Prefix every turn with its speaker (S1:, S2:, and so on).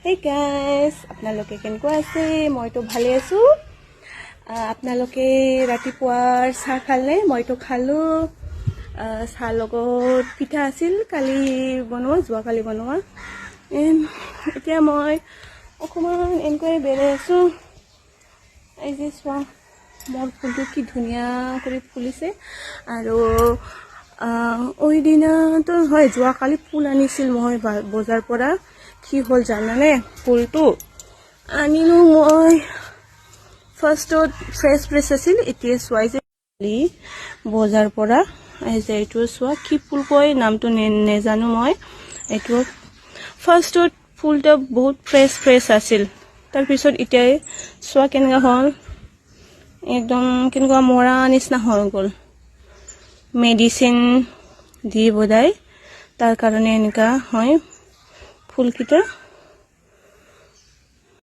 S1: Hey guys, আপোনালোকে কেনেকুৱা আছে? মইতো ভালে আছো। আপোনালোকে ৰাতিপুৱাৰ চাহ খালে? মইতো খালো। চাহ লগত পিঠা আছিল, কালি বনোৱা, যোৱাকালি বনোৱা। এতিয়া মই অকণমান এনেকৈ বেৰাই আছো। এই যে চোৱা, মোৰ ফুলটো কি ধুনীয়া কৰি ফুলিছে। আৰু ওই দিনাতো হয়, যোৱাকালি ফুল আনিছিল মই বজাৰ পৰা। কি হ'ল জানানে? ফুলটো আনিলো মই ফাৰ্ষ্টত ফ্ৰেছ আছিল। এতিয়া চোৱাই যে বজাৰ পৰা এই যে এইটো চোৱা, কি ফুল কয় নামটো নেজানো মই। এইটো ফাৰ্ষ্টত ফুলটা বহুত ফ্ৰেছ আছিল। তাৰপিছত এতিয়া চোৱা কেনেকুৱা হ'ল, একদম কেনেকুৱা মৰা নিচিনা হৈ গ'ল। মেডিচিন দি বদাই তাৰ কাৰণে এনেকুৱা হয় ফুলকেইটা।